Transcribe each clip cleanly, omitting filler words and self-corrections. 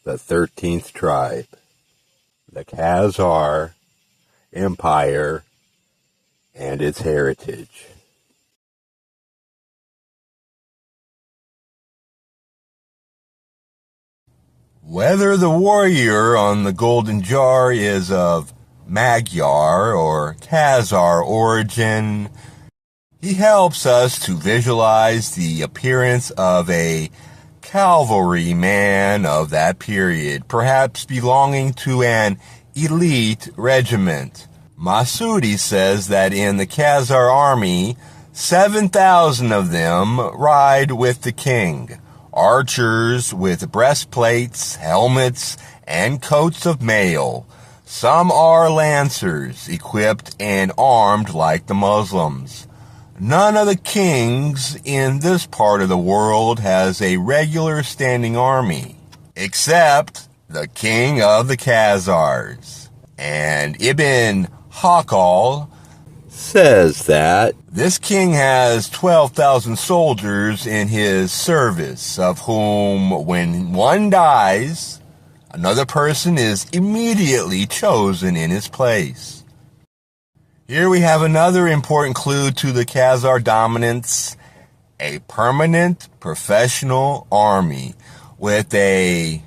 the 13th tribe, the Khazar Empire and its heritage. Whether the warrior on the golden jar is of Magyar or Khazar origin, he helps us to visualize the appearance of a cavalryman of that period, perhaps belonging to an elite regiment. Masudi says that in the Khazar army, 7,000 of them ride with the king, archers with breastplates, helmets, and coats of mail. Some are lancers, equipped and armed like the Muslims. None of the kings in this part of the world has a regular standing army, except the king of the Khazars. And Ibn Hakal says that this king has 12,000 soldiers in his service, of whom, when one dies, another person is immediately chosen in his place. Here we have another important clue to the Khazar dominance: a permanent professional army with a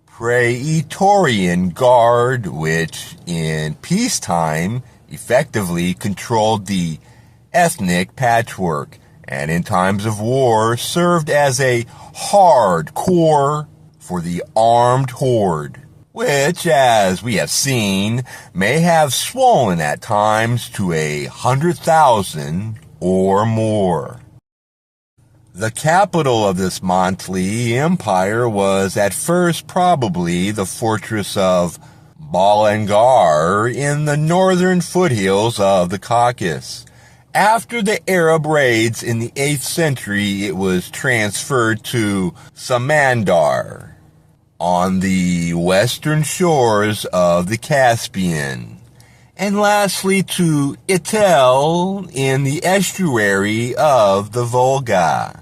Praetorian Guard, which in peacetime effectively controlled the ethnic patchwork, and in times of war served as a hard core for the armed horde, which, as we have seen, may have swollen at times to 100,000 or more. The capital of this motley empire was at first probably the fortress of Balangar in the northern foothills of the Caucasus. After the Arab raids in the 8th century, it was transferred to Samandar on the western shores of the Caspian, and lastly to Itil in the estuary of the Volga.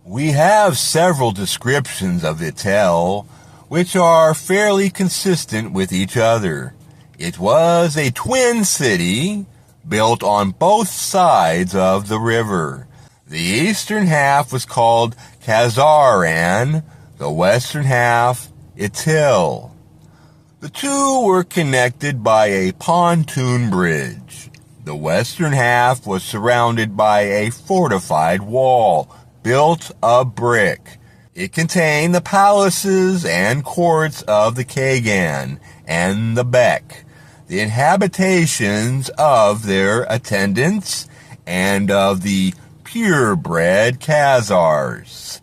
We have several descriptions of Itil, which are fairly consistent with each other. It was a twin city built on both sides of the river. The eastern half was called Khazaran, the western half Itil. The two were connected by a pontoon bridge. The western half was surrounded by a fortified wall built of brick. It contained the palaces and courts of the Kagan and the Bek, the inhabitations of their attendants, and of the purebred Khazars.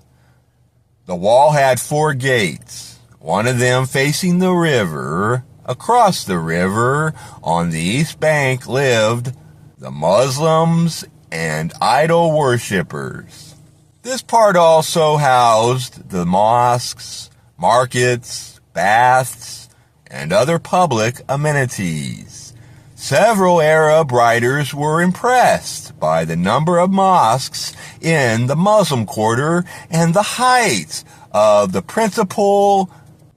The wall had 4 gates, one of them facing the river. Across the river, on the east bank, lived the Muslims and idol worshippers. This part also housed the mosques, markets, baths, and other public amenities. Several Arab writers were impressed by the number of mosques in the Muslim quarter and the height of the principal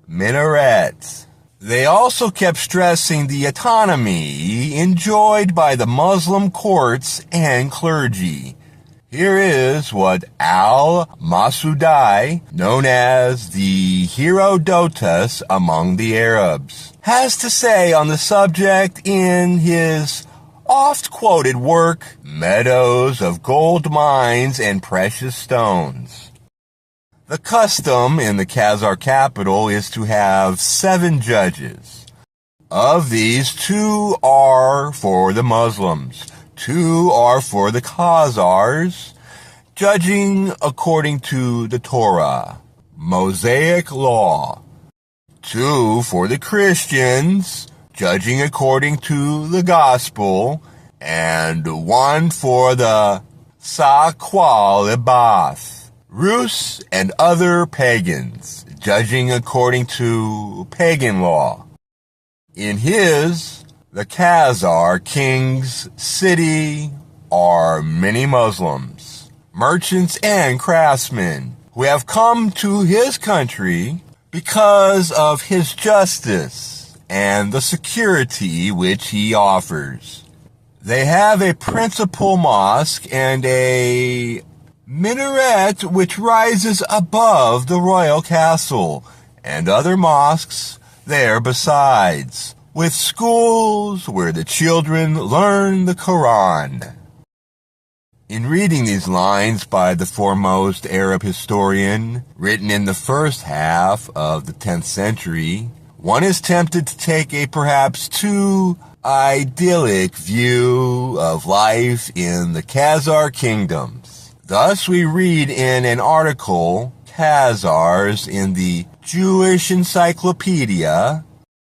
minarets. They also kept stressing the autonomy enjoyed by the Muslim courts and clergy. Here is what Al-Masudi, known as the Herodotus among the Arabs, has to say on the subject in his oft-quoted work, Meadows of Gold Mines and Precious Stones. The custom in the Khazar capital is to have 7 judges. Of these, 2 are for the Muslims, 2 are for the Khazars, judging according to the Torah, Mosaic law, 2 for the Christians, judging according to the gospel, and 1 for the Saqua-Libath, Rus and other pagans, judging according to pagan law. In his, the Khazar king's city, are many Muslims, merchants and craftsmen, who have come to his country because of his justice and the security which he offers. They have a principal mosque and a minaret which rises above the royal castle, and other mosques there besides, with schools where the children learn the Quran. In reading these lines by the foremost Arab historian, written in the first half of the 10th century, one is tempted to take a perhaps too idyllic view of life in the Khazar kingdoms. Thus we read in an article, Khazars in the Jewish Encyclopedia,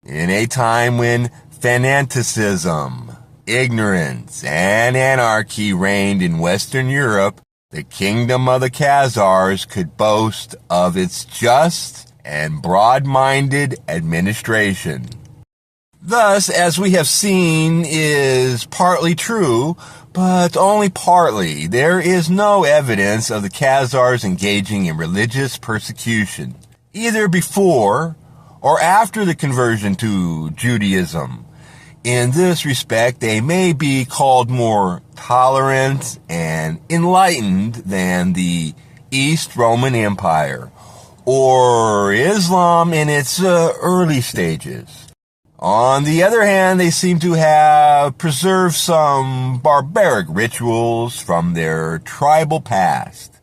in a time when fanaticism, ignorance, and anarchy reigned in Western Europe, the kingdom of the Khazars could boast of its just and broad-minded administration. Thus, as we have seen, is partly true, but only partly. There is no evidence of the Khazars engaging in religious persecution, either before or after the conversion to Judaism. In this respect, they may be called more tolerant and enlightened than the East Roman Empire, or Islam in its early stages. On the other hand, they seem to have preserved some barbaric rituals from their tribal past.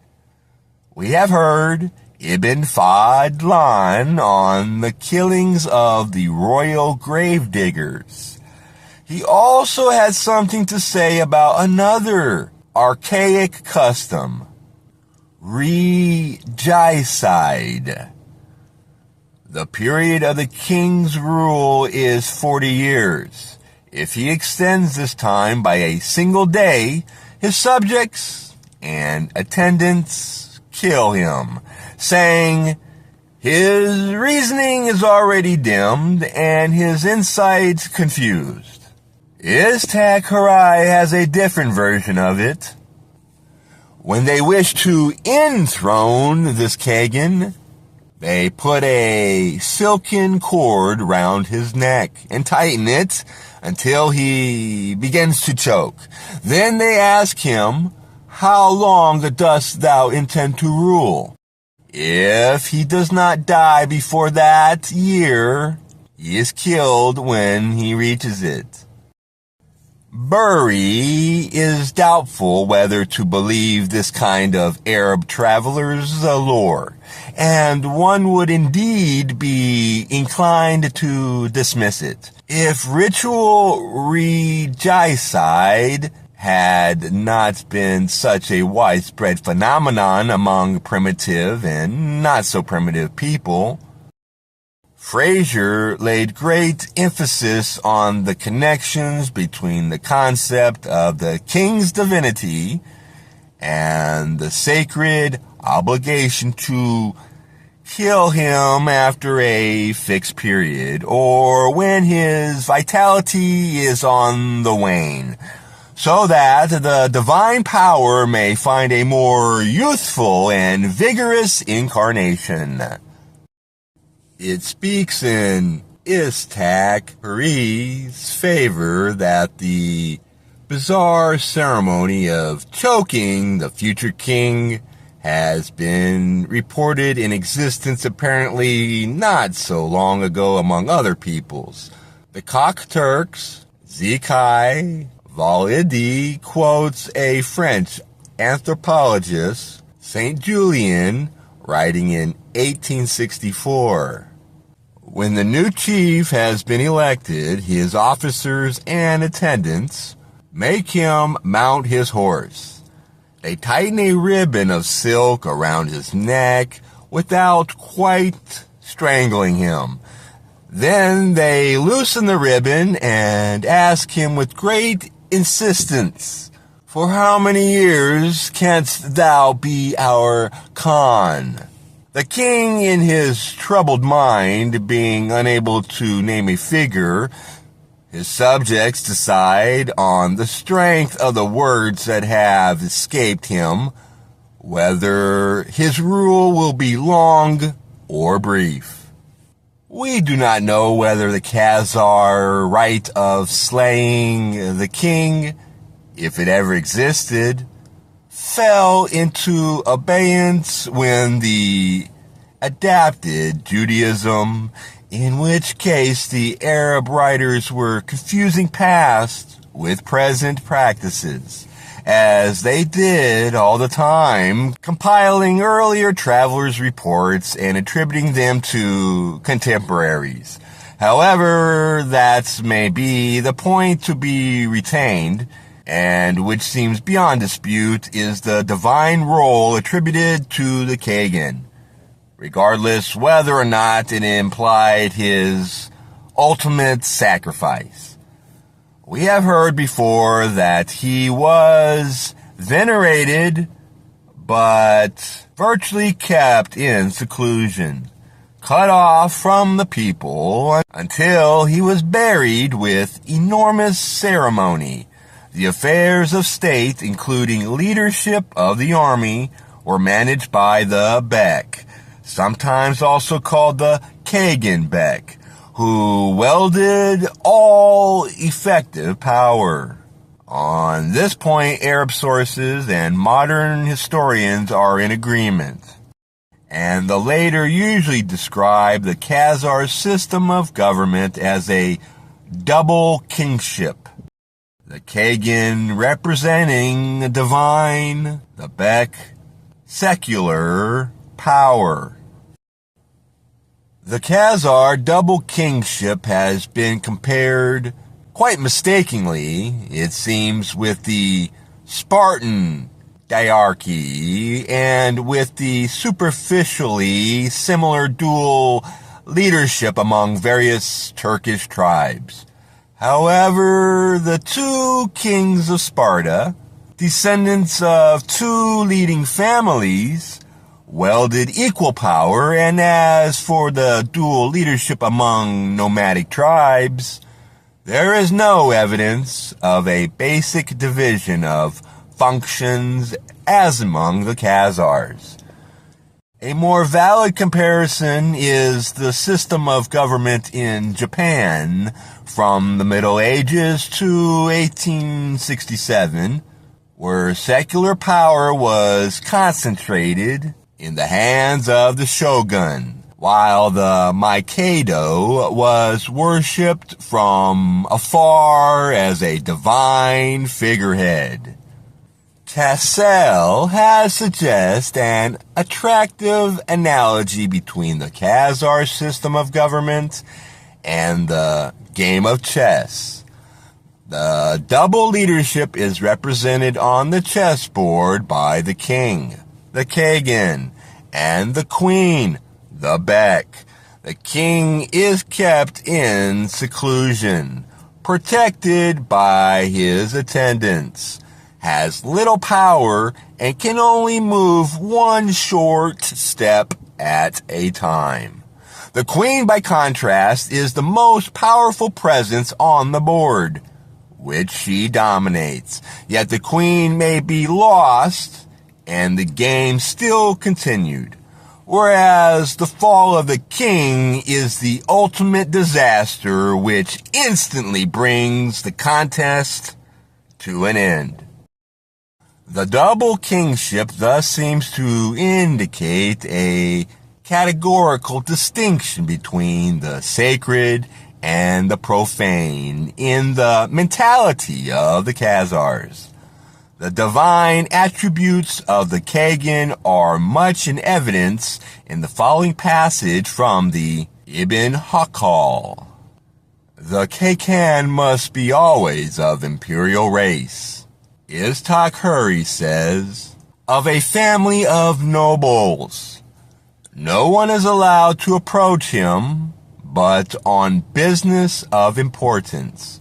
We have heard Ibn Fadlan on the killings of the royal gravediggers. He also had something to say about another archaic custom, regicide. The period of the king's rule is 40 years. If he extends this time by a single day, his subjects and attendants kill him, saying, his reasoning is already dimmed and his insight confused. Istaghirai has a different version of it. When they wish to enthrone this Kagan, they put a silken cord round his neck and tighten it until he begins to choke. Then they ask him, how long dost thou intend to rule? If he does not die before that year, he is killed when he reaches it. Bury is doubtful whether to believe this kind of Arab traveler's lore, and one would indeed be inclined to dismiss it. If ritual regicide had not been such a widespread phenomenon among primitive and not so primitive people, Fraser laid great emphasis on the connections between the concept of the king's divinity and the sacred obligation to kill him after a fixed period or when his vitality is on the wane, so that the divine power may find a more youthful and vigorous incarnation. It speaks in Istaghrai's favor that the bizarre ceremony of choking the future king has been reported in existence apparently not so long ago among other peoples. The Cocturks, Zekai Validi quotes a French anthropologist, Saint Julian, writing in 1864. When the new chief has been elected, his officers and attendants make him mount his horse. They tighten a ribbon of silk around his neck without quite strangling him. Then they loosen the ribbon and ask him with great insistence, "For how many years canst thou be our Khan?" The king, in his troubled mind, being unable to name a figure, his subjects decide on the strength of the words that have escaped him, whether his rule will be long or brief. We do not know whether the Khazar right of slaying the king, if it ever existed, fell into abeyance when the adapted Judaism, in which case the Arab writers were confusing past with present practices, as they did all the time, compiling earlier travelers' reports and attributing them to contemporaries. However, that may be the point to be retained, and which seems beyond dispute, is the divine role attributed to the Kagan, regardless whether or not it implied his ultimate sacrifice. We have heard before that he was venerated, but virtually kept in seclusion, cut off from the people until he was buried with enormous ceremony. The affairs of state, including leadership of the army, were managed by the Bek, sometimes also called the Kagan Bek, who wielded all effective power. On this point, Arab sources and modern historians are in agreement, and the later usually describe the Khazar system of government as a double kingship, the Kagan representing the divine, the Bek secular power. The Khazar double kingship has been compared, quite mistakenly, it seems, with the Spartan diarchy and with the superficially similar dual leadership among various Turkish tribes. However, the two kings of Sparta, descendants of two leading families, wielded equal power, and as for the dual leadership among nomadic tribes, there is no evidence of a basic division of functions as among the Khazars. A more valid comparison is the system of government in Japan from the Middle Ages to 1867, where secular power was concentrated in the hands of the shogun, while the Mikado was worshipped from afar as a divine figurehead. Cassell has suggested an attractive analogy between the Khazar system of government and the game of chess. The double leadership is represented on the chessboard by the king, the Kagan, and the queen, the Bek. The king is kept in seclusion, protected by his attendants, has little power, and can only move one short step at a time. The queen, by contrast, is the most powerful presence on the board, which she dominates. Yet the queen may be lost, and the game still continued, whereas the fall of the king is the ultimate disaster which instantly brings the contest to an end. The double kingship thus seems to indicate a categorical distinction between the sacred and the profane in the mentality of the Khazars. The divine attributes of the Kagan are much in evidence in the following passage from the Ibn Hakal. The Kakan must be always of imperial race. Iztak Huri says, of a family of nobles. No one is allowed to approach him but on business of importance.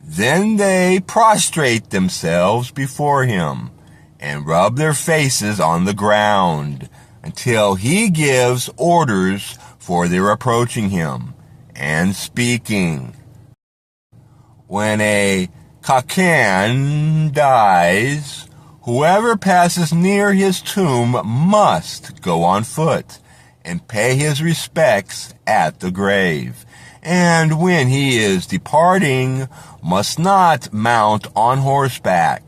Then they prostrate themselves before him and rub their faces on the ground until he gives orders for their approaching him and speaking. When a Kakan dies, whoever passes near his tomb must go on foot and pay his respects at the grave, and when he is departing, must not mount on horseback,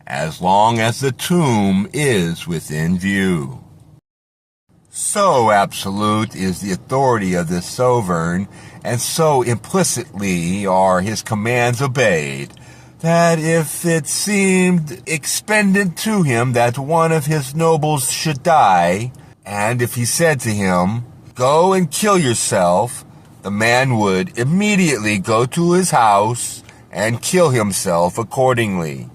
as long as the tomb is within view. So absolute is the authority of this sovereign, and so implicitly are his commands obeyed, that if it seemed expedient to him that one of his nobles should die, and if he said to him, "Go and kill yourself," the man would immediately go to his house and kill himself accordingly.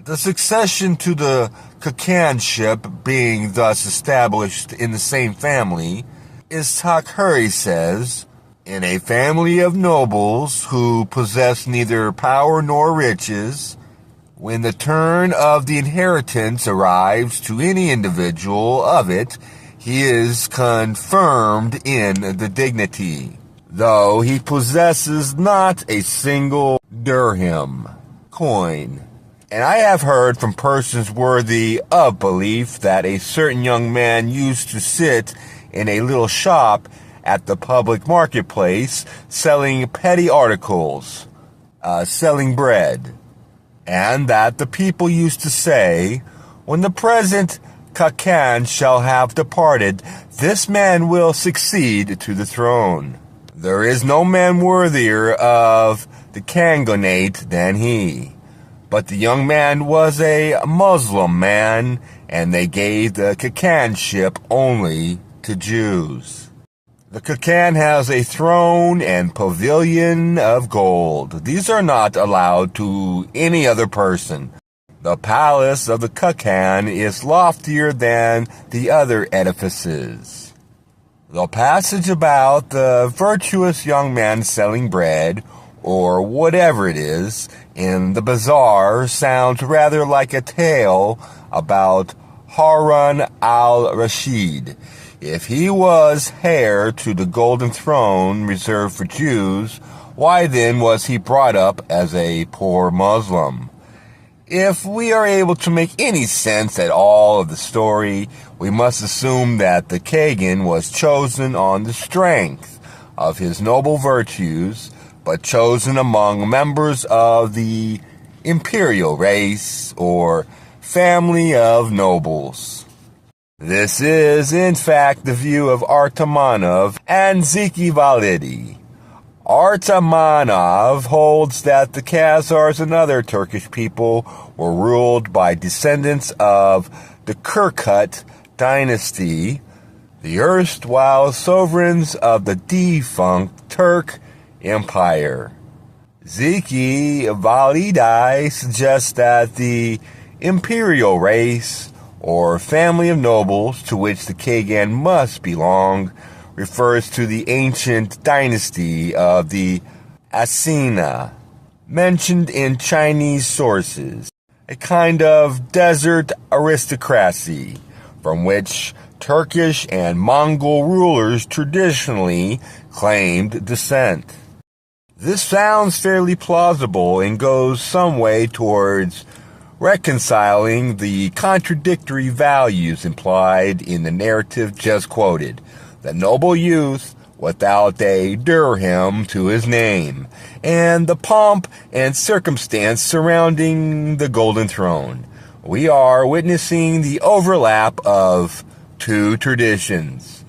The succession to the Kakanship being thus established in the same family, Ishak-Huri says, "In a family of nobles who possess neither power nor riches, when the turn of the inheritance arrives to any individual of it, he is confirmed in the dignity, though he possesses not a single dirham coin." And I have heard from persons worthy of belief that a certain young man used to sit in a little shop at the public marketplace selling petty articles, selling bread, and that the people used to say, "When the present Kakan shall have departed, this man will succeed to the throne. There is no man worthier of the Khanate than he." But the young man was a Muslim man, and they gave the Kakanship only to Jews. The Kakan has a throne and pavilion of gold. These are not allowed to any other person. The palace of the Kakan is loftier than the other edifices. The passage about the virtuous young man selling bread, or whatever it is, in the bazaar sounds rather like a tale about Harun al-Rashid. If he was heir to the golden throne reserved for Jews, why then was he brought up as a poor Muslim? If we are able to make any sense at all of the story, we must assume that the Kagan was chosen on the strength of his noble virtues, but chosen among members of the imperial race or family of nobles. This is, in fact, the view of Artamanov and Zeki Validi. Artamanov holds that the Khazars and other Turkish people were ruled by descendants of the Kirkut dynasty, the erstwhile sovereigns of the defunct Turk Empire. Zeki Validi suggests that the imperial race, or family of nobles to which the Kagan must belong, refers to the ancient dynasty of the Asina, mentioned in Chinese sources, a kind of desert aristocracy from which Turkish and Mongol rulers traditionally claimed descent. This sounds fairly plausible and goes some way towards reconciling the contradictory values implied in the narrative just quoted. The noble youth without a dirham to his name, and the pomp and circumstance surrounding the golden throne. We are witnessing the overlap of two traditions,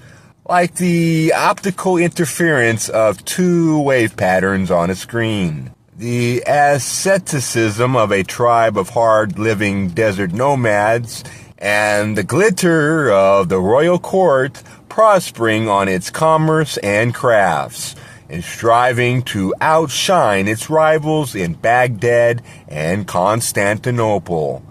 like the optical interference of two wave patterns on a screen. The asceticism of a tribe of hard-living desert nomads, and the glitter of the royal court prospering on its commerce and crafts, and striving to outshine its rivals in Baghdad and Constantinople.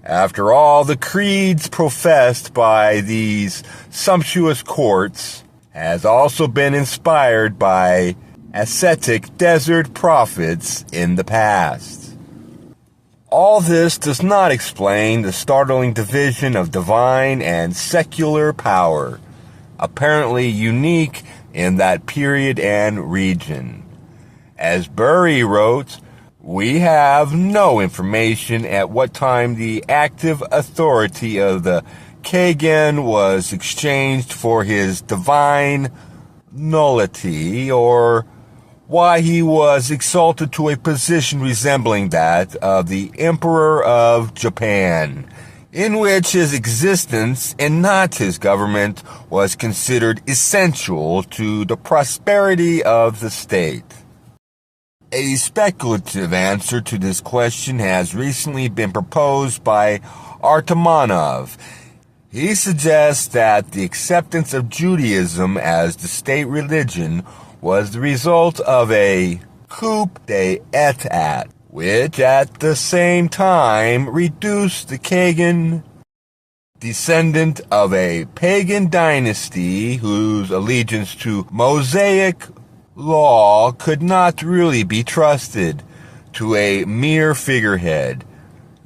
After all, the creeds professed by these sumptuous courts has also been inspired by ascetic desert prophets in the past. All this does not explain the startling division of divine and secular power, apparently unique in that period and region. As Bury wrote, "We have no information at what time the active authority of the Kagan was exchanged for his divine nullity, or why he was exalted to a position resembling that of the Emperor of Japan, in which his existence and not his government was considered essential to the prosperity of the state. A speculative answer to this question has recently been proposed by Artamonov. He suggests that the acceptance of Judaism as the state religion was the result of a coup d'etat, which at the same time reduced the Kagan, descendant of a pagan dynasty whose allegiance to Mosaic law could not really be trusted, to a mere figurehead.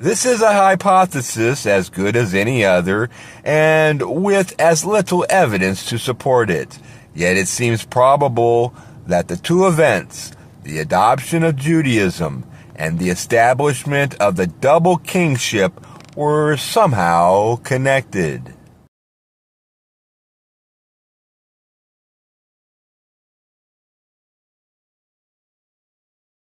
This is a hypothesis as good as any other, and with as little evidence to support it. Yet it seems probable that the two events, the adoption of Judaism and the establishment of the double kingship, were somehow connected.